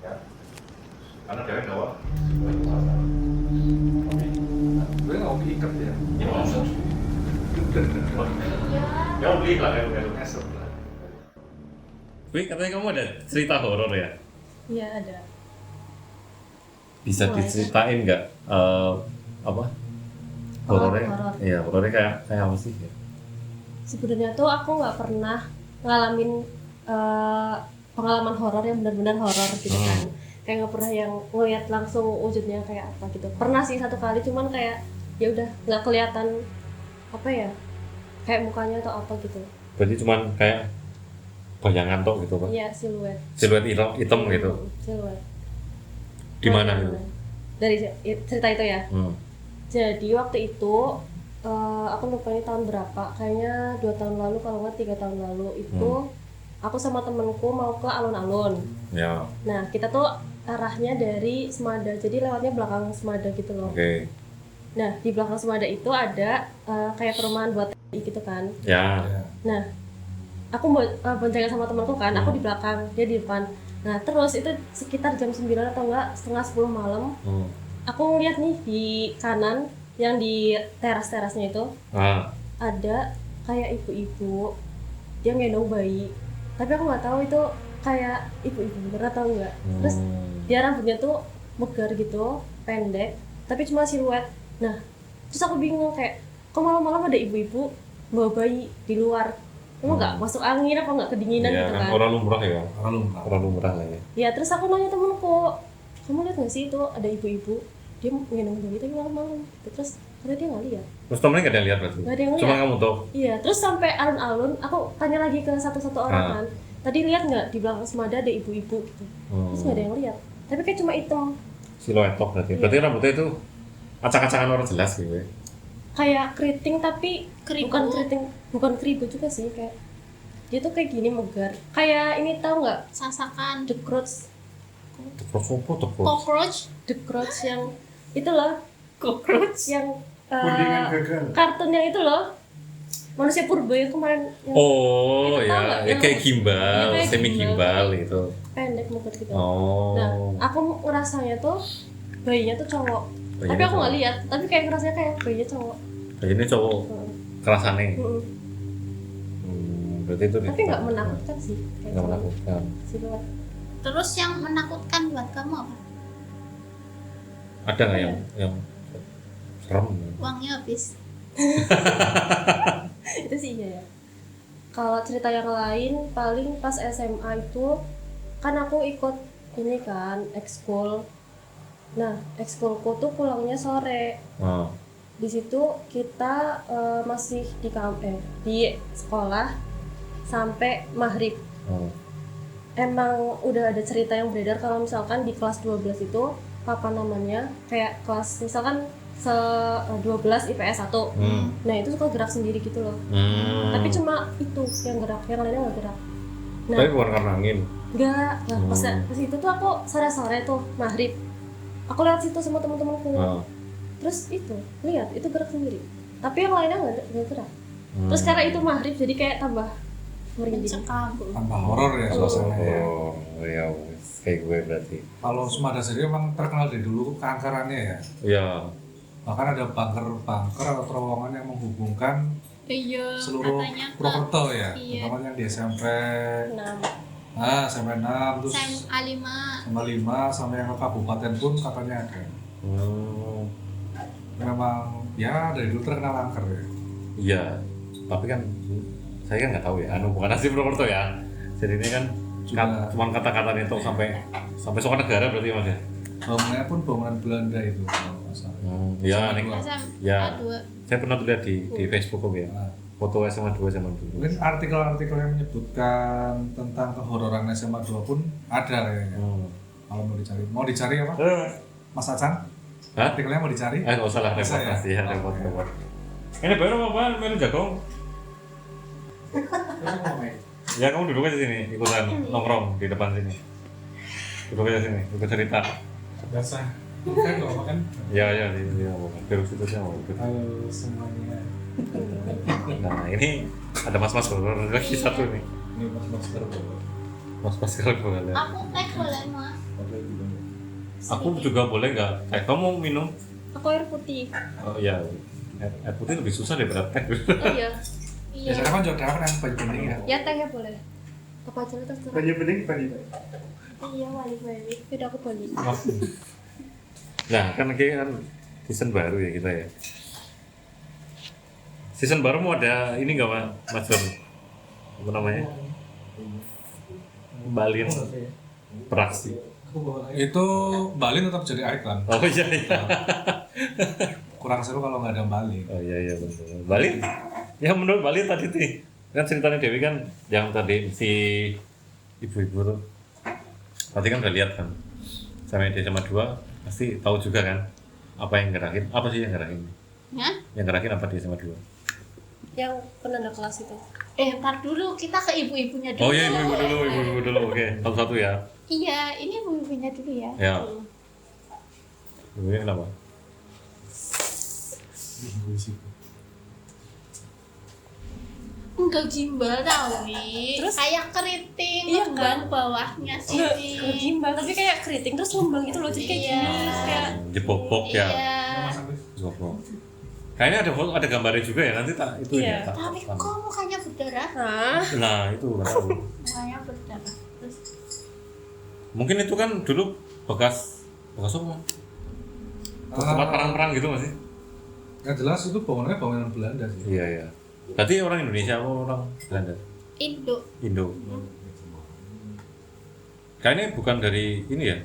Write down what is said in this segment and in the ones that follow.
Ya. Karena dia nggak Gue nggak hobi ikat ya. ya maksud. Ya beli lah ya esok lah. Wih, katanya kamu ada cerita horor ya? Iya ada. Bisa Boleh. diceritain nggak apa? Horornya? Horor. Iya, horornya kayak apa sih? Sebenarnya tuh aku nggak pernah ngalamin pengalaman horor yang benar-benar horor gitu kan. Kayak nggak pernah yang ngeliat langsung wujudnya kayak apa gitu. Pernah sih satu kali, cuman kayak ya udah nggak kelihatan apa ya, kayak mukanya atau apa gitu. Berarti cuman kayak bayangan tok gitu pak? Iya, siluet. Siluet hitam gitu? Siluet. Di mana gitu? Dari cerita itu ya. Jadi waktu itu aku lupa ini tahun berapa, kayaknya 2 tahun lalu kalau nggak 3 tahun lalu itu aku sama temenku mau ke alun-alun. Ya. Nah kita tuh arahnya dari Semada, jadi lewatnya belakang Semada gitu loh. Oke. Nah di belakang Semada itu ada kayak perumahan buat TNI gitu kan. Ya. Nah aku boncengan sama temanku kan, aku di belakang, dia di depan. Nah terus itu sekitar jam 9 atau enggak setengah 10 malam, aku ngeliat nih di kanan yang di teras-terasnya itu ada kayak ibu-ibu dia gendong bayi, tapi aku nggak tahu itu kayak ibu-ibu bener atau enggak. Terus dia rambutnya tuh megar gitu, pendek, tapi cuma siluet. Nah terus aku bingung kayak kok malam-malam ada ibu-ibu bawa bayi di luar, emang nggak masuk angin apa nggak kedinginan Ya, gitu kan. orang lumrah ya? Lumrah. Orang lumrah lah ya. Ya terus aku nanya temenku, kamu lihat nggak sih itu ada ibu-ibu dia gendong bayi tapi malam-malam. Terus karena dia nggak lihat. Terus temennya nggak ada yang lihat berarti? Nggak ada yang Cuma lihat. kamu tahu? Iya, terus sampai alun-alun aku tanya lagi ke satu-satu orang kan, tadi lihat nggak di belakang Semada ada ibu-ibu gitu. Terus nggak ada yang lihat, tapi kayak cuma hitam, Siluet tok berarti? Iya. Berarti rambutnya itu acak-acakan orang jelas gitu ya? kayak keriting tapi Keribu. bukan keribu juga sih, kayak dia tuh kayak gini megar, kayak ini tahu nggak Sasakan. The Crouch, Terus apa? Cockroach. The Crouch yang itu loh, Cockroach. yang Kundingan gagal. kartun yang itu loh, manusia purba yang kemarin yang Oh Itu tahu nggak? ya, Yang- kayak gimbal, Iya, kayak semi gimbal gimbal. gitu. pendek megar gitu. Oh. Nah, aku ngerasanya tuh bayinya tuh cowok. Bayinya Tapi aku nggak cowok. lihat, tapi kayak ngerasanya kayak bayinya cowok. Nah, ini cowok kerasannya. Mm-mm. Berarti itu Tapi nggak menakutkan sih. Kayak Nggak menakutkan. siluet. Terus yang menakutkan buat kamu apa? Ada nggak yang serem? Uangnya habis. Itu sih iya ya. Kalau cerita yang lain paling pas SMA itu kan aku ikut ini kan ekskul. Nah, ekskulku tuh pulangnya sore. Oh. Di situ kita masih di sekolah sampai maghrib. Oh. Emang udah ada cerita yang beredar kalau misalkan di kelas 12 itu apa namanya kayak kelas misalkan 12 IPS 1. Nah itu suka gerak sendiri gitu loh. Tapi cuma itu yang gerak, yang lainnya nggak gerak. Nah Tapi bukan karena angin. nggak, nah, pas itu tuh aku sore-sore tuh maghrib, aku lewat situ sama teman-temanku. Terus itu lihat itu gerak sendiri, tapi yang lainnya nggak gerak. Terus karena itu maghrib jadi kayak tambah merinding. Mencekam. Tambah horor ya suasananya ya. Oh, ya wes, kayak gue berarti. Kalau Semada sendiri memang terkenal dari dulu keangkerannya ya. Iya. Bahkan ada bunker atau terowongan yang menghubungkan Iya. seluruh Katanya ke Purwokerto ya. Iya. Terutama yang di SMP, Nah, SMP 6 terus SMA 5. sama 5 sampai yang ke kabupaten pun katanya ada. Memang ya dari dulu terkenal angker ya. Iya. Tapi kan saya kan nggak tahu ya. Bukan asli Purwokerto ya. Jadi ini kan Juga- cuma kata-katanya itu sampai soal negara berarti mas ya. Bangunannya pun bangunan Belanda itu kalau nggak salah. Iya, nih. SMA Ya. 2. Saya pernah lihat di Facebook kok ya. Nah, Foto SMA 2 zaman dulu. mungkin artikel-artikel yang menyebutkan tentang kehororan SMA 2 pun ada kayaknya. Kalau mau dicari apa? Mas Acan? Hah? Artikelnya mau dicari? Nggak usah lah, repot Bisa ya? pasti ya, repot. Ini baru apa? Menu jagung? Ya kamu duduk aja sini, ikutan nongkrong di depan sini. Duduk aja sini, ikut cerita. Biasa. Kan nggak makan? Ya, virus itu aja mau ikut. Halo semuanya. Nah ini ada mas-mas horor lagi satu nih. Ini mas-mas terbaru. Mas-mas kalau boleh. Aku tag boleh mas. Oke Aku juga boleh nggak? Kayak kamu minum? Aku air putih. Oh iya, air putih lebih susah daripada teh. Oh iya. Iya. Biasanya kan juga kan yang baju bening ya. Ya teh ya boleh. Apa aja lah terserah. Baju bening baju. Iya balik. Udah aku balik. Nah, kan season baru ya kita ya. Season baru mau ada ini nggak Mas John? Apa namanya? Balin Praksi. Itu Bali tetap jadi ikon. Oh iya iya. Kurang seru kalau nggak ada Bali. Oh iya benar. Bali? Ya menurut Bali tadi tuh kan ceritanya Dewi kan yang tadi si ibu-ibu tuh. Tadi kan udah lihat kan. Sama dia sama dua pasti tahu juga kan apa yang gerakin. Apa sih yang gerakin? Hah? Yang gerakin apa dia sama dua? Yang penanda kelas itu. Ntar dulu kita ke ibu-ibunya dulu. Oh iya ibu-ibu dulu. Oke, satu-satu ya. Iya, ini ibu-ibunya dulu ya. Ya. Ibunya kenapa? Enggak gimbal tau nih. Terus? Kayak keriting, Iya, lembang kan? bawahnya Enggak sini. gimbal tapi kayak keriting terus lembang gitu loh. Jadi kayak Iya. gini terus kayak Jepok ya. Iya. Jepok. Kayaknya ada gambarnya juga ya nanti tak itu Iya. ya. Tak, Tapi kok mukanya berdarah? Hah? Nah itu nggak tahu. Mukanya berdarah. Terus Mungkin itu kan dulu bekas apa? Tempat perang-perang gitu masih? Yang jelas itu bangunannya bangunan Belanda sih. Iya. Berarti orang Indonesia apa orang Belanda? Indo. Indo. Kayaknya bukan dari ini ya?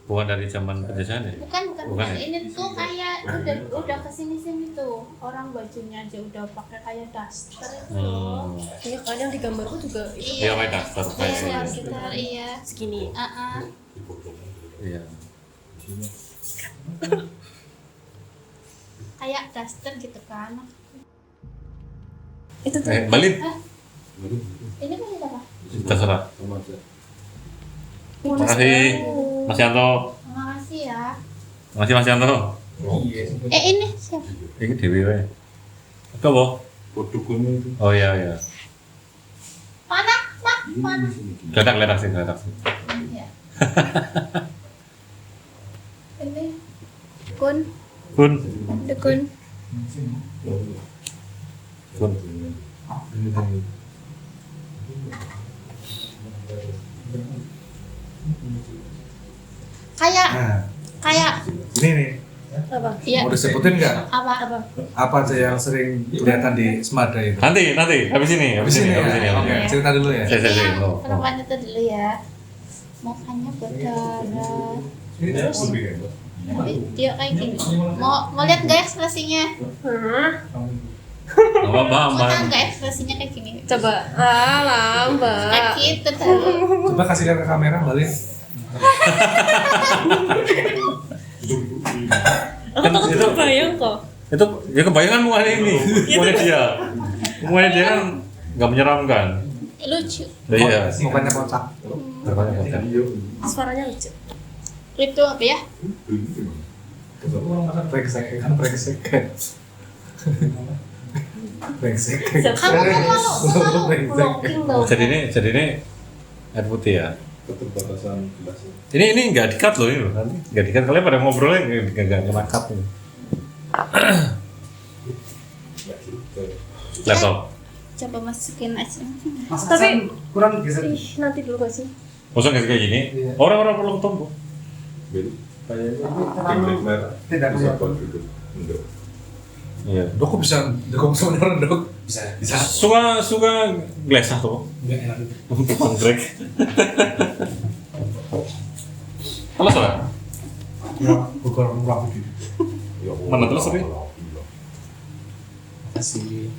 Bukan dari zaman penjajahan ya? Bukan. ya? Ini tuh kayak udah kesini tuh. Orang bajunya aja udah pakai kayak daster itu loh. Iya kan yang di gambarku juga itu Iya, pakai daster Iya, kayak sekitar iya. segini. Iya. Kayak daster gitu kan. Itu tuh. Balin. Ini kan apa? Terserah. Terima kasih Mas Yanto. Terima kasih ya. Terima kasih Mas Yanto. Ini siapa? Ini Dewi wae. Apa, Bo? Oh iya. Mana? Mana? Geletak sih. Iya. Ini kun, Kun. dekun. Kun. Kayak Ini nih, Apa? iya. mau disebutin nggak? Apa? Apa aja yang sering kelihatan di Semada itu? Nanti habis ini. Habis ini ya? Oke, ya. cerita dulu ya. Saya. Perempuan itu dulu ya. Mukanya berdarah. Tapi dia kayak gini. Mau lihat nggak ekspresinya? Apa Mau tahu nggak ekspresinya kayak gini? Coba. Lambat. Kayak gitu tuh. Coba kasih lihat ke kamera, Balin. Aku takut itu- kebayang kok. Itu ya kebayangan mukanya ini. Mukanya dia kan nggak menyeramkan. Lucu. Iya. Mukanya kocak. Berbanyak kocak. Suaranya lucu. Itu apa ya? Brengsek kan. Brengsek. Kamu kan mau blocking loh. Oh, jadi ini air putih ya. Keterbatasan gelas. Ini nggak di-cut loh ini loh. Nanti nggak di-cut, kalian pada ngobrolnya nggak kena cut ini. Laptop. Coba masukin aja. Tapi- kurang geser. Ih, nanti dulu gak sih? Masa nggak kayak gini? Iya. Orang-orang perlu ketemu. Kayaknya merah. Tidak Bisa bisa. buat gitu. Enggak. Iya. Dok, kok bisa dukung sebenarnya, Dok? Bisa. Suka glesah tuh. Enggak enak itu. Penggrek. Kalau salah. Ya, bukan murah gitu. Ya, Mana terus tadi? Kasih.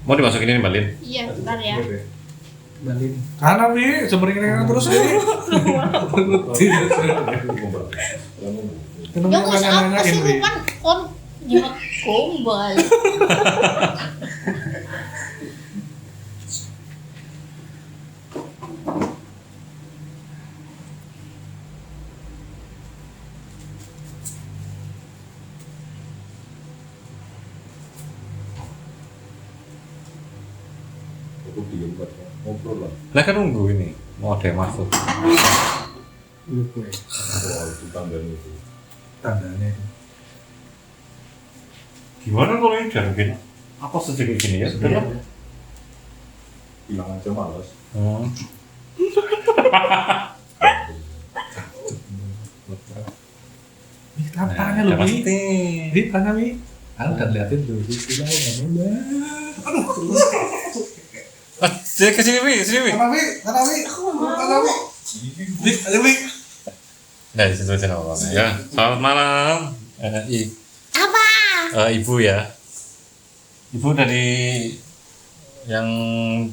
Mau dimasukin ini Balin? Iya, bentar ya. Balin. Kanan nih, sebenarnya terus nih. Kenapa Ya nggak usah nanya-nanyain, Wi? kesurupan kon jimat gombal. Aku diem kan ngobrol lah. Lah kan nunggu ini, mau ada yang masuk. Lu kue Soal itu tanggalnya itu. tandanya itu. Gimana kalau ini jangan gini? Apa sedikit gini ya? Sudah lah. Bilang aja malas. Ih, tanya lu, Mi. Tanya, Mi. Aku udah liatin tuh. Ke sini, Mi. Tanya, Mi. Ayo, Mi. Nah, di situ aja nama ya. Selamat malam. Apa? Ibu ya. Ibu dari yang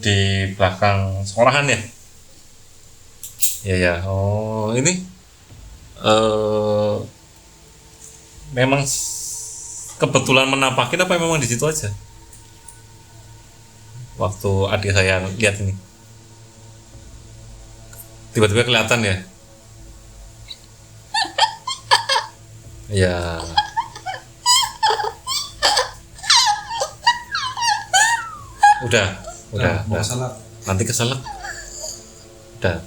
di belakang sekolahan ya? Iya ya. Oh, ini memang kebetulan menampakin apa memang di situ aja? Waktu adik saya lihat ini. Tiba-tiba kelihatan ya? Ya. Udah. Mau salah. Nanti keselak. Udah,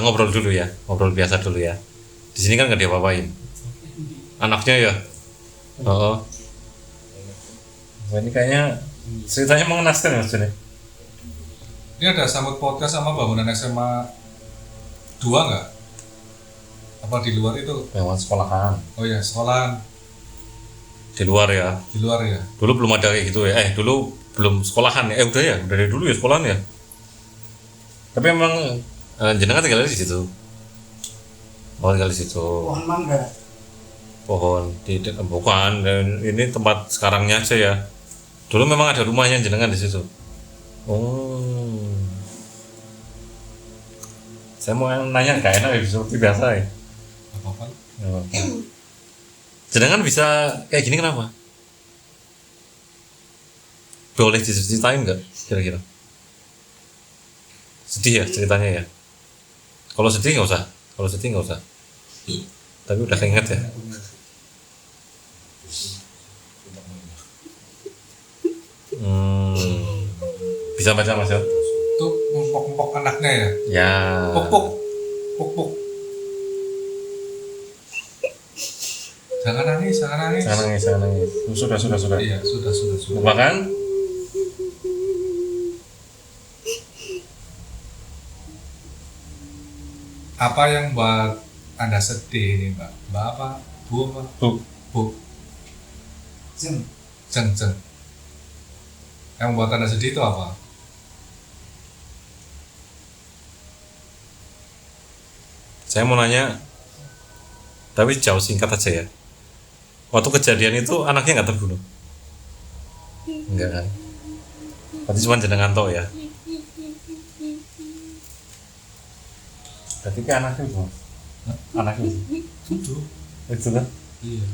ngobrol dulu ya, ngobrol biasa dulu ya. Di sini kan nggak diapa-apain. Anaknya ya. Oh. Ini kayaknya ceritanya mengenaskan ya sudah. Ini ada sambut podcast sama bangunan SMA 2 nggak? Apa di luar itu? Lewat sekolahan. Oh ya, sekolahan Di luar ya. di luar ya. Dulu belum ada kayak gitu ya. Dulu belum sekolahan ya. Udah ya, dari dulu ya sekolahan ya. Tapi emang jenengan tinggal di situ. Oh, tinggal di situ. Pohon mangga. Pohon bukan, ini tempat sekarangnya aja ya. Dulu memang ada rumahnya jenengan di situ. Oh. Saya mau nanya gak enak ya, seperti biasa ya. Apa-apa. Jenengan bisa kayak gini kenapa? Boleh diceritain nggak kira-kira? Sedih ya ceritanya ya. Kalau sedih nggak usah. Tapi udah keinget ya. Bisa baca Mas ya? Itu empok-empok anaknya ya. Ya. Puk. Jangan nangis. Jangan nangis. Sudah. Iya, sudah. Lupakan. Apa yang buat Anda sedih ini, Mbak? Mbak apa? Bu apa? Bu. Jeng. Jeng. Yang buat Anda sedih itu apa? Saya mau nanya, tapi jauh singkat aja ya. Waktu kejadian itu anaknya nggak terbunuh? Enggak kan? Berarti cuma jenengan tau ya? Berarti kan anaknya itu? Anaknya itu? Itu kan? Iya.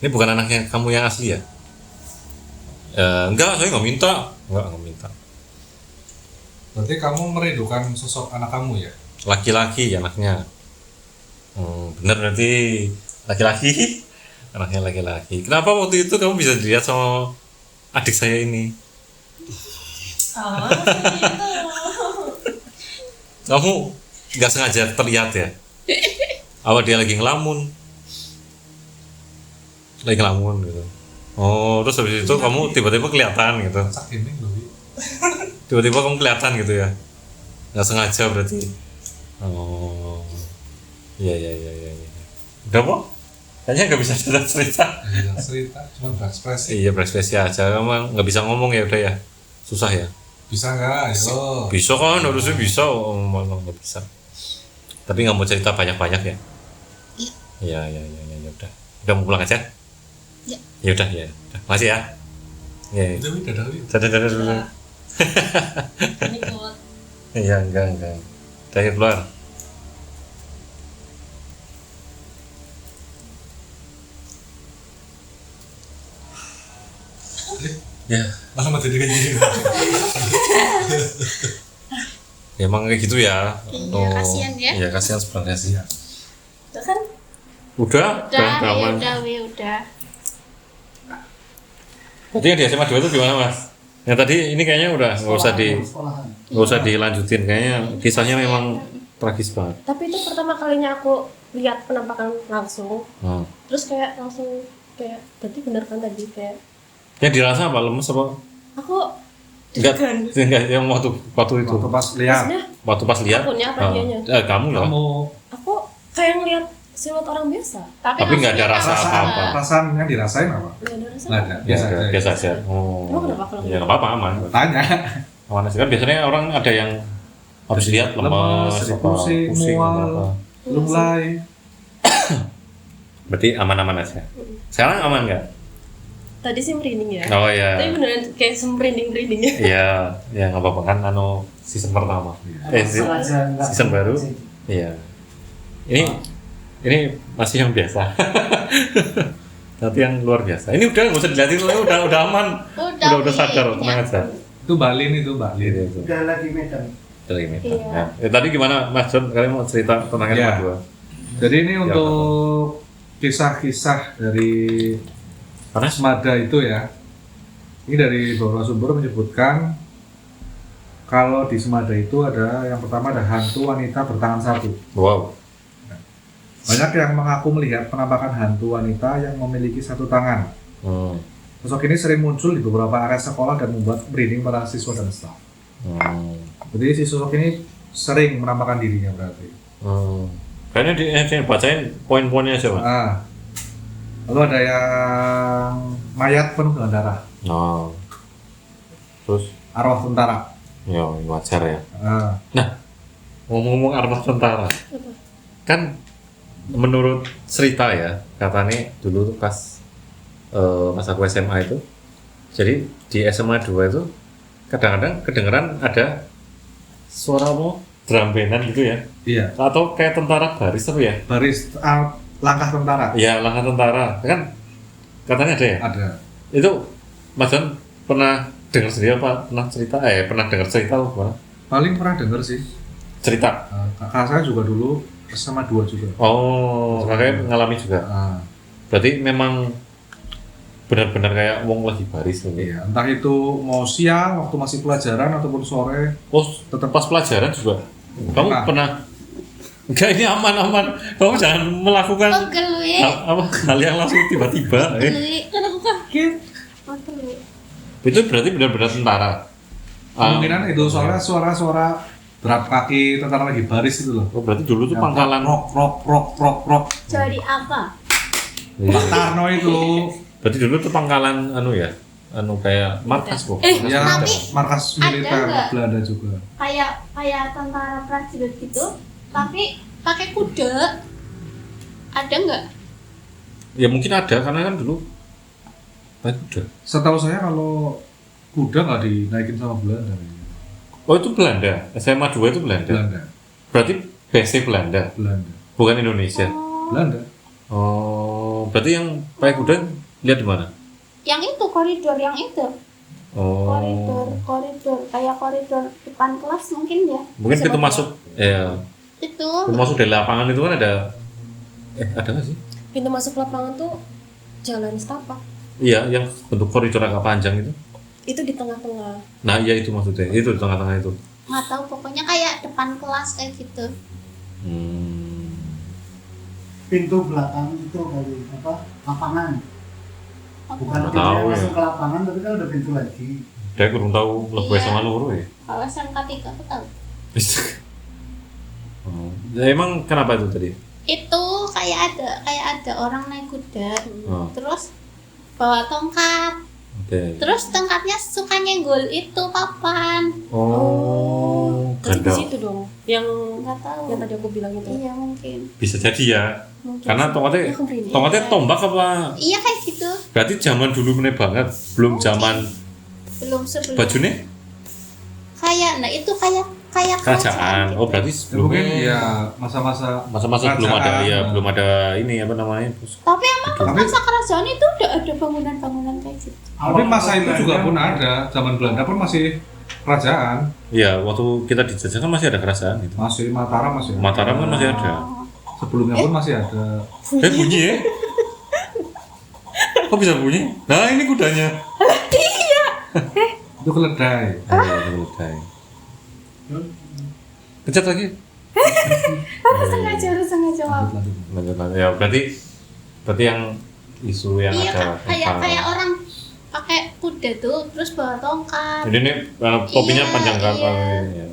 Ini bukan anaknya kamu yang asli ya? Enggak, saya nggak minta. Nggak minta. Berarti kamu merindukan sosok anak kamu ya? Laki-laki anaknya. Bener berarti laki-laki. Anaknya laki-laki. Kenapa waktu itu kamu bisa dilihat sama adik saya ini? Kamu nggak sengaja terlihat ya? Apa dia lagi ngelamun gitu. Oh, terus habis itu kamu tiba-tiba kelihatan gitu. Masak gaming loh, Wi. Tiba-tiba kamu kelihatan gitu ya? Nggak sengaja berarti. Oh, iya. Udah kok? Kayaknya nggak bisa cerita. Cerita, cuma berekspresi. Iya, berekspresi aja. Kamu nggak bisa ngomong ya udah ya? Susah ya? Bisa nggak? Ayo. Bisa kan, harusnya bisa. Oh, malah nggak bisa. Tapi nggak mau cerita banyak-banyak ya? Iya. Udah. Udah mau pulang aja? Iya. Ya udah. Makasih ya. Iya. Udah, Wi, dadah, Wi. Dadah dulu. Ini kuat. Iya, enggak. Terakhir keluar. Ya, Malah mati kayak gini. ya emang kayak gitu ya. Iya, kasihan ya. Iya, kasihan sebenarnya sih. Itu kan Udah aman. Udah. Berarti yang di SMA 2 itu gimana, Mas? Yang tadi ini kayaknya udah sekolahan. nggak usah dilanjutin, kayaknya kisahnya memang tragis banget. Tapi itu pertama kalinya aku lihat penampakan langsung. Hmm. Terus kayak langsung kayak berarti bener kan tadi kayak Yang dirasa apa, lemes apa? aku Enggak, yang waktu itu. Waktu pas lihat. maksudnya Waktu pas lihat. Akunnya apa dianya? Kamu lah. Kamu aku kayak ngeliat siluet orang biasa. Tapi nggak ada maksudnya rasa apa-apa. perasaan yang dirasain apa? Nggak ada rasa. Nggak ada. Biasa aja. Biasa aja. Oh. Emang kenapa kalau Ya nggak apa-apa, aman. Tanya. Aman aja kan biasanya orang ada yang habis lihat lemes, pusing, mual, apa. lunglai. Berarti aman-aman aja. Sekarang aman nggak? Tadi sih merinding ya. Oh ya. Tapi beneran kayak semmerinding-merinding ya. Iya, ya nggak apa-apa kan, season pertama. Season baru. Iya. Ini masih yang biasa. Nanti yang luar biasa. Ini udah nggak usah dilihatin, udah aman. Udah sadar, tenang aja. Itu Bali nih, itu Bali. Gitu. Udah lagi Medan. Dari Medan. Iya. Ya. Tadi gimana Mas John? Kalian mau cerita tentang yang Iya. kedua? Jadi ini untuk kisah-kisah dari Panas? Semada itu ya. Ini dari beberapa sumber menyebutkan kalau di Semada itu ada yang pertama ada hantu wanita bertangan satu. Wow. Banyak yang mengaku melihat penampakan hantu wanita yang memiliki satu tangan. Hmm. Sosok ini sering muncul di beberapa area sekolah dan membuat merinding para siswa dan staf. Jadi si sosok ini sering menampakkan dirinya berarti. Kayaknya bacain poin-poinnya aja, Pak. Lalu ada yang mayat penuh dengan darah, Oh. Terus, arwah tentara. ya wajar ya. Nah, Ngomong-ngomong arwah tentara, kan menurut cerita ya, katanya dulu tuh pas aku SMA itu, jadi di SMA 2 itu kadang-kadang kedengeran ada suara drum bandan gitu ya, iya, atau kayak tentara baris apa ya? baris langkah tentara. Iya, langkah tentara, kan katanya ada ya? Ada. Itu Mas John pernah dengar sendiri apa? Pernah dengar cerita apa gimana? Paling pernah denger sih. Cerita? Kakak saya juga dulu SMA 2 juga. Oh, kakaknya mengalami juga. Berarti memang benar-benar kayak wong lagi baris gitu. Iya, entah itu mau siang waktu masih pelajaran ataupun sore. Oh, tetap pas pelajaran juga. Kamu Pernah. pernah? Enggak, ini aman. Kamu jangan melakukan hal yang langsung tiba-tiba. Kan aku kaget. Itu berarti benar-benar tentara. Kemungkinan itu soalnya suara-suara derap kaki tentara lagi baris itu loh. Oh, berarti dulu tuh Yang pangkalan. rock. Jadi apa? Pak Tarno itu. Berarti dulu tuh pangkalan kayak markas kok. Ya, Tapi markas ada militer nggak? Belanda juga. Kayak tentara prajurit gitu, tapi pakai kuda. Ada nggak? Ya mungkin ada karena kan dulu pakai kuda. Setahu saya kalau kuda nggak dinaikin sama Belanda. Oh, itu Belanda. SMA 2 itu Belanda. Belanda. Berarti base Belanda, Belanda. bukan Indonesia. Belanda. Oh, berarti yang pakai kuda lihat di mana? Yang itu koridor yang itu. Oh. Koridor kayak koridor depan kelas mungkin ya. Mungkin pintu masuk ya. Itu Pintu masuk dari lapangan itu kan ada ada nggak sih? Pintu masuk lapangan tuh jalan setapak. Iya, yang bentuk koridor agak panjang itu. Itu di tengah-tengah. Nah, iya itu maksudnya. Itu di tengah-tengah itu. nggak tahu pokoknya kayak depan kelas kayak gitu. Pintu belakang itu kali apa? Lapangan. Bukan Nggak pintu tahu yang ya. masuk ke lapangan, tapi kan ada pintu lagi. Dia kurang tahu lebih Iya. sama loro ya. Kalau SMK 3 aku tahu. Oh. Ya, emang kenapa itu tadi? Itu kayak ada orang naik kuda, Oh. terus bawa tongkat. Oke. Terus tongkatnya suka nyenggol itu papan. Oh, Berarti di ganda. situ dong. Yang Nggak tahu. yang tadi aku bilang itu. Iya mungkin. Bisa jadi ya. Mungkin Karena sih. tongkatnya Aku merinding. tongkatnya tombak apa? Iya kayak gitu. Berarti zaman dulu meneh banget, belum zaman Belum sebelum. bajunya Kayak nah itu kayak kerajaan. gitu. Oh, berarti Ya, mungkin sebelumnya ya masa-masa masa-masa belum ada kerajaan. ya, belum ada ini apa namanya? Tapi emang Tapi- masa kerajaan itu udah ada bangunan-bangunan kayak gitu. Tapi masa itu juga Belanda pun ada, zaman Belanda pun masih kerajaan, Iya, waktu kita dijajah kan masih ada kerajaan itu. masih Mataram masih ada. Mataram kan masih ada. Sebelumnya pun masih ada. Bunyi ya? Kok bisa bunyi? Nah, ini kudanya. Itu keledai. Keledai. Pencet lagi. Harus sengaja. Lanjut. Ya berarti yang isu yang Iya ada kayak orang pakai kuda tuh terus bawa tongkat. jadi ini topinya Iya, panjang kan iya. ya.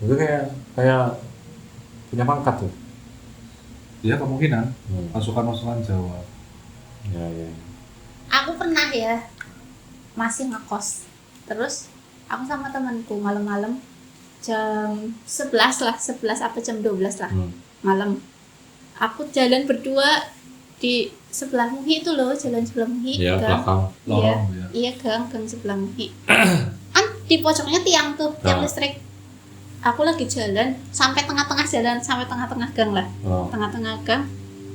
Itu kayak punya pangkat tuh. Iya kemungkinan pasukan Jawa. Ya. Aku pernah ya masih ngekos. Terus aku sama temanku malam-malam jam 11 apa jam 12 lah malam. Aku jalan berdua di sebelah Muhi itu loh, jalan sebelah Muhi. Ya, belakang. Lorong, ya. Iya, gang sebelah Muhi. Kan di pojoknya tiang tuh, tiang listrik. Aku lagi jalan sampai tengah-tengah jalan, sampai tengah-tengah gang lah. Tengah-tengah gang.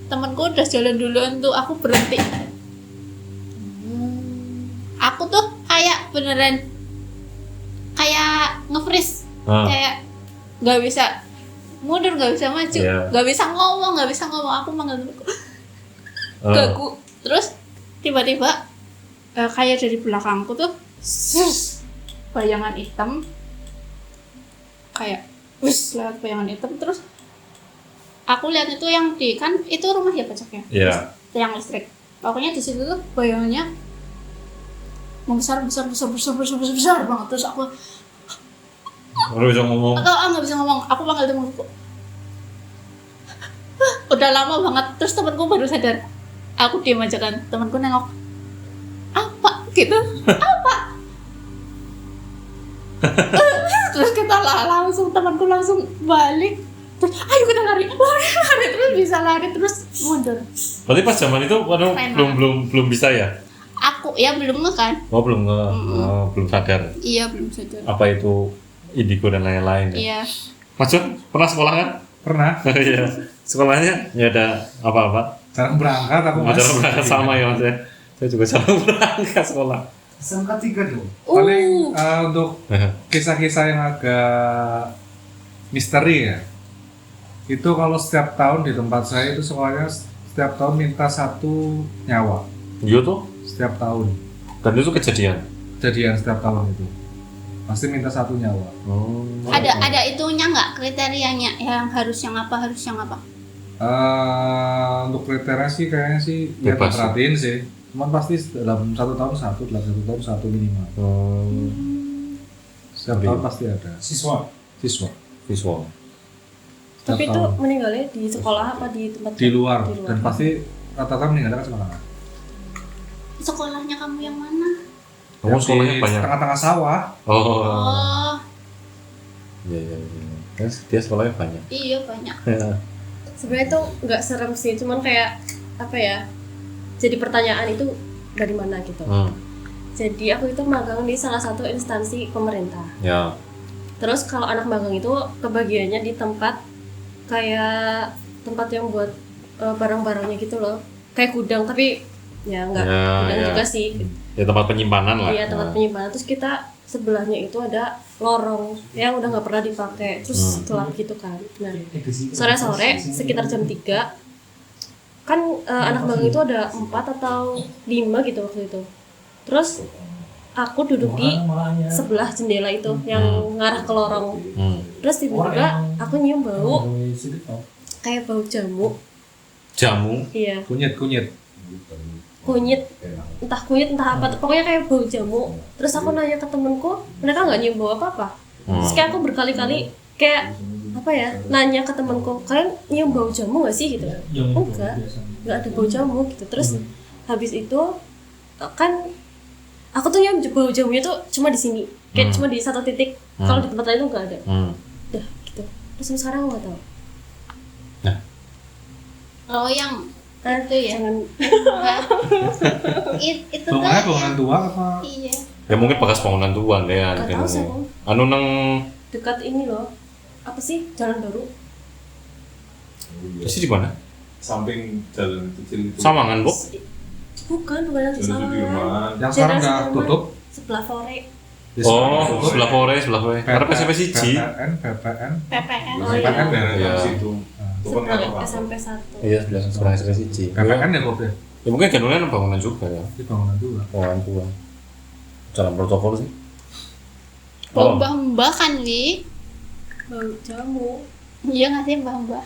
Temenku udah jalan duluan tuh, aku berhenti. Aku tuh kayak beneran kayak nge-freeze. Kayak nggak bisa mundur, nggak bisa maju, nggak bisa ngomong. Aku manggil temenku. Gagu. Terus tiba-tiba kayak dari belakangku tuh bayangan hitam kayak lewat bayangan hitam. Terus aku lihat itu yang di kan itu rumah ya pojoknya tiang listrik. Pokoknya di situ tuh bayangannya besar banget. Terus aku nggak bisa ngomong. Nggak bisa ngomong. Aku panggil temanku. Udah lama banget. Terus temanku baru sadar. Aku diam aja kan, temanku nengok apa gitu, apa terus kita temanku langsung balik, terus ayo kita lari terus bisa lari terus mundur. Berarti pas zaman itu belum bisa ya? Aku ya belum kan? Belum sadar. Iya belum sadar. Apa itu indigo dan lain-lain? Iya. Mas Jun, pernah sekolah kan? Pernah. Iya. Sekolahnya ya ada apa-apa? Jarang berangkat aku mas. Jarang berangkat sama ya mas ya. Saya juga jarang berangkat sekolah. SMK 3 dong. Paling untuk kisah-kisah yang agak misteri ya. Itu kalau setiap tahun di tempat saya itu sekolahnya setiap tahun minta 1 nyawa. Iya tuh? Setiap tahun. Dan itu kejadian Setiap tahun itu. Pasti minta 1 nyawa. Ada itunya nggak kriterianya yang harus yang apa? Untuk kriteria sih kayaknya sih ya Bebas. perhatiin sih. Cuman pasti dalam 1 tahun 1, dalam 1 tahun 1 minimal. Setiap tahun pasti ada. Siswa. visual. Tapi itu meninggalnya di sekolah apa di tempat Di luar. Dan pasti rata-rata meninggalnya kan sekolah. Sekolahnya kamu yang mana? Kamu sekolahnya Di banyak. tengah-tengah sawah. Oh Iya. Dia sekolahnya banyak. iya banyak. Sebenarnya itu nggak serem sih, cuman kayak apa ya? Jadi pertanyaan itu dari mana gitu. Jadi aku itu magang di salah satu instansi pemerintah. Ya. Terus kalau anak magang itu kebagiannya di tempat kayak tempat yang buat barang-barangnya gitu loh, kayak gudang tapi ya nggak gudang juga sih. Ya tempat penyimpanan lah. Iya tempat penyimpanan. Terus kita sebelahnya itu ada lorong yang udah nggak pernah dipakai, terus gelap gitu kan. Nah sore-sore sekitar jam 3 kan anak magang itu ada 4 atau 5 gitu waktu itu. Terus aku duduk di sebelah jendela itu yang ngarah ke lorong. Terus tiba-tiba aku nyium bau kayak bau jamu. Iya. Kunyit entah apa, pokoknya kayak bau jamu. Terus aku nanya ke temenku, mereka nggak nyium bau apa-apa. Terus kayak aku berkali-kali kayak apa ya, nanya ke temenku, kalian nyium bau jamu nggak sih gitu? Nggak ada bau jamu gitu. Terus habis itu kan aku tuh nyium bau jamunya tuh cuma di sini, kayak cuma di satu titik. Kalau di tempat lain tuh nggak ada. Udah gitu. Terus sekarang aku nggak tahu. Oh yang itu ya. Jangan. Itu Bangunan tua apa? Iya. Ya mungkin bekas bangunan tua deh. Nggak tahu sih aku. Anu nang Dekat ini loh. Apa sih? Jalan Baru. sih di mana? Samping jalan kecil itu. Samangan, Bu? Bukan yang di Jalan sana. Sudirman. Yang sekarang udah Sudirman. tutup. Sebelah Fore. Sebelah Fore. Karena PSP siji. PPN. PPN. Oh iya. PPN ya. Iya. Di situ. Bukan Sebelah apa-apa. SMP 1. Iya, sebelah SMP siji. PPN ya kok deh. Ya mungkin ganungan bangunan juga ya. Di bangunan tua. Bangunan tua. Jalan protokol sih. Bau mbah-mbah kan, Wi? Bau jamu. Iya nggak sih mbah-mbah?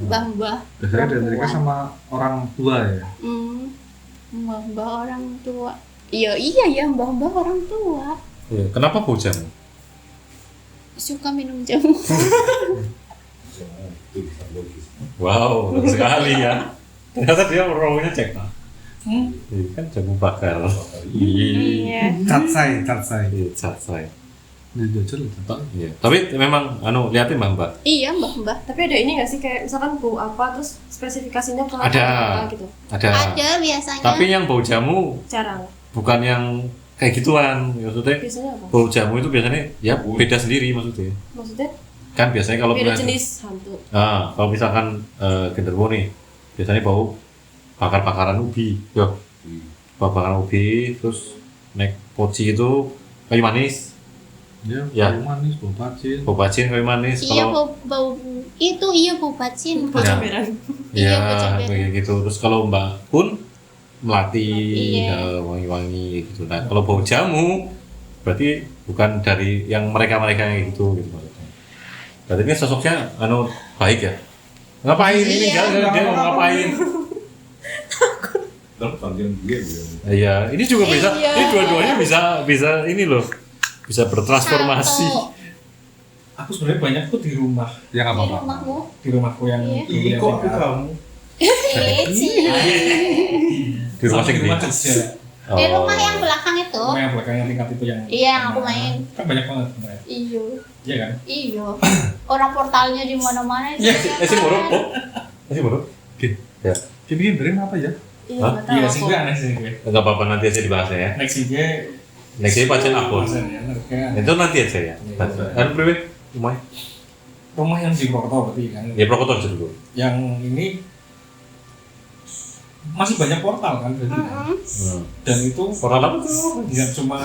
Mbah-mbah. Biasanya identiknya sama orang tua ya. Mbah-mbah orang tua. Iya mbah-mbah orang tua. Iya. Kenapa bau jamu? Suka minum jamu. Wow, bagus sekali ya. Ternyata dia raunya cek. Iya, kan jamu bakar. Iya. Catsai. Iya, catsai. Ini jujur loh. Iya. Tapi memang liatin Mbak. Iya mbah-mbah. Tapi ada ini nggak sih kayak misalkan bau apa terus spesifikasinya ke Ada. apa gitu? Ada biasanya. Tapi yang bau jamu Jarang. bukan yang kayak gituan. Maksudnya Biasanya apa? bau jamu itu biasanya ya beda sendiri maksudnya. Maksudnya Kan biasanya kalau beda misalnya- jenis hantu. kalau misalkan genderuwo nih, biasanya bau bakar-bakaran ubi. Yo. Bakaran ubi terus naik poci itu kayu manis. Ya, bau manis, bau bacin. Bau bacin kayu manis. Iya Kalau bau itu iya bau bacin. Bau Ya. comberan. Iya, ya bau comberan. kayak gitu. Terus kalau Mbak pun melati Iya. wangi-wangi gitu. Nah, kalau bau jamu berarti bukan dari yang mereka-mereka yang gitu maksudnya. Berarti ini sosoknya baik ya. Ngapain ini Iya. dia mau ngapain? Terus panggil dia gitu. Iya, ini juga bisa. Iya. Ini dua-duanya bisa ini loh. Bisa bertransformasi. Satu. Aku sebenarnya banyak tuh di rumah, Ya nggak Di apa-apa. rumahmu. di rumahku yang Iya. dulu yang Kok tinggal. kamu? Di rumah Sama sing di rumah di. kerja, Di rumah yang belakang itu. rumah yang belakang yang tingkat itu yang Iya, yang aku main. kan banyak banget sebenarnya. Iya. Iya kan? Iya. Orang portalnya di mana-mana. Iya, Masih buruk. Masih buruk. Ya. Dia bikin brand apa ya? Iya, Hah? nggak tahu Iya aku. sih gue aneh sih gue. Enggak apa-apa nanti aja dibahas ya. Next gue Next day pacar aku. ya, Itu nanti aja ya. Kan priwe rumah. rumah yang di Purwokerto berarti kan. Ya Prokotor aja dulu. Yang ini masih banyak portal kan berarti. Hmm. Dan itu Portal apa tuh? nggak cuma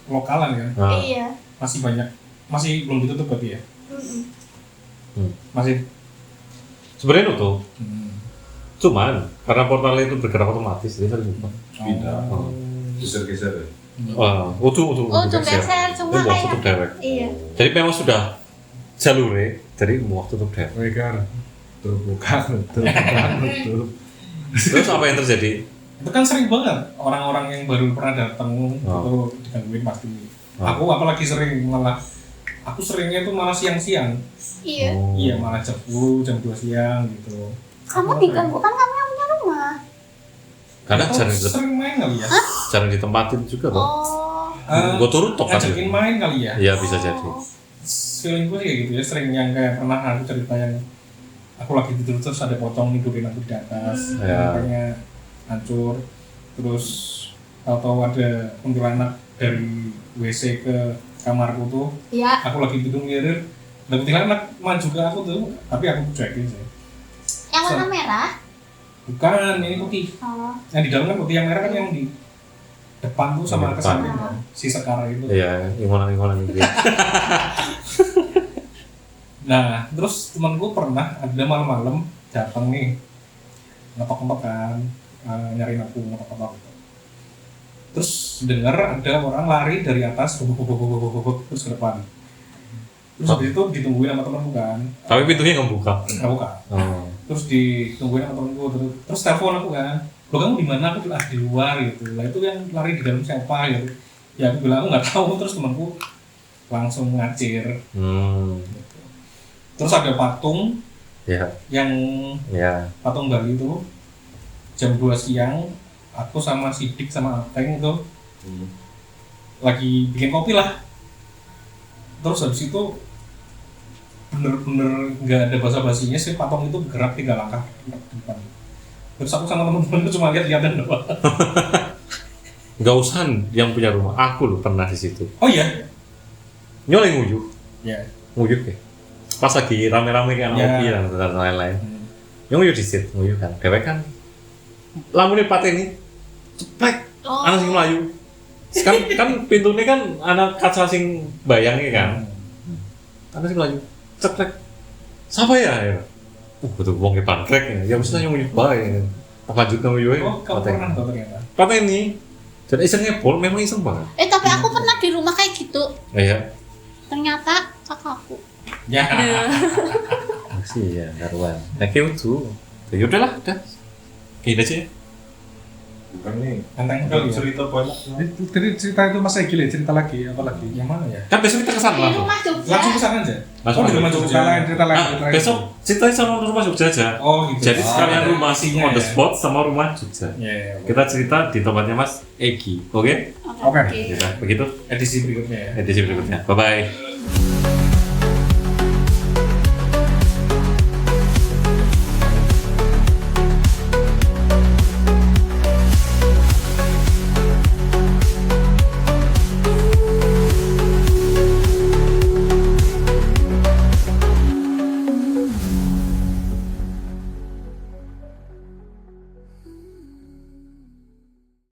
lokalan kan, Nah, Iya. masih banyak, masih belum ditutup berarti ya. Masih sebenarnya tuh hmm. cuman karena portalnya itu bergerak otomatis dia sering buka. Pindah. Oh. Geser-geser ya. Untuk Oh, tuh geser cuma mau kayak tutup dewek. iya. Jadi memang sudah jalure jadi mau tutup dewek. Wegar. Tuh bukan, tutup. Terus apa yang terjadi? Itu kan sering banget orang-orang yang baru pernah datang itu digangguin pasti. Aku apalagi sering malah, aku seringnya tuh malah siang-siang. Iya. Oh. Iya malah jam 10, jam 2 siang gitu. Kamu diganggu kan kamu yang punya rumah. Karena Atau sering main kali ya. jarang ditempatin juga loh. Oh. Gue turun tok kan. Ngajakin main kali ya. Iya bisa jadi. Feeling gue sih kayak gitu ya, sering yang kayak pernah aku cerita yang aku lagi tidur terus ada pocong nidulin aku di atas, Ya. makanya hancur. Terus tahu-tahu ada kuntilanak dari WC ke kamarku tuh, Iya. aku lagi tidur ngirir, dan kuntilanak maju ke aku tuh, tapi aku cuekin sih. Yang warna merah. Bukan, ini putih. Oh. Yang di dalam kan putih, yang merah kan yang di depan tuh sama Yang ke depan. samping kan, si sekarang itu. Iya, ingonan gitu. Nah, terus temanku pernah ada malam-malam datang nih, ngetok-ngetok kan, nyariin aku ngetok-ngetok. Terus dengar ada orang lari dari atas, terus ke depan. Terus habis itu ditungguin sama temanku kan, Tapi pintunya nggak buka. nggak buka. Oh. Terus ditungguin sama temanku, terus telepon aku kan, lo kamu di mana? Aku bilang di luar gitu. Lah itu yang lari di dalam siapa gitu? Ya aku bilang aku nggak tahu. Terus temanku langsung ngacir. Hmm. Terus ada patung Ya, yang ya. patung Bali itu jam 2 siang aku sama Sidik sama Ateng itu lagi bikin kopi lah. Terus habis itu bener-bener nggak ada basa-basinya sih, patung itu gerak 3 langkah ke depan. Terus aku sama temen-temen cuma lihat-lihatan doang. Nggak usah yang punya rumah. Aku loh pernah di situ. Oh iya? Nyoleh nguyuh, Ya. nguyuh ya. Pas lagi rame-rame kan Ya. kopi dan lain-lain. Yang nguyuh di situ, nguyuh kan. Dewek kan. Lampu ini pateni, ceplek. Oh. Anak sing melayu. Kan pintunya kan anak kaca sing bayangnya kan. Anak sing melayu, ceplek. Siapa ya? Betul wong ke pankrek ya. Ya mesti yang nguyuh bae. Lanjut ke nguyuh Oh, kamu pernah tahu ternyata? pateni. Dan iseng ngepol, memang iseng banget. Tapi aku pernah di rumah kayak gitu. Iya. ternyata kakakku. Ya. Masih ya, karuan. Nah, kayak itu. Ya udahlah, udah. Gini aja ya. Bukan nih. Tentang Udah kali ya. cerita banyak. Jadi cerita itu Mas Egil ya, cerita lagi apa lagi? Yang mana ya? Kan besok kita kesana Di langsung. rumah Jogja. Langsung ke sana aja. Langsung Oh, di aja. rumah Cerita Jogja. lain, cerita lain. Nah, cerita lain. besok ceritain sama rumah Jogja aja. Oh, gitu. Jadi sekalian rumah isinya on the ya. spot sama rumah Jogja. Ya, Kita cerita di tempatnya Mas Egi, oke? Oke. Kita begitu edisi berikutnya ya. edisi berikutnya. Bye bye.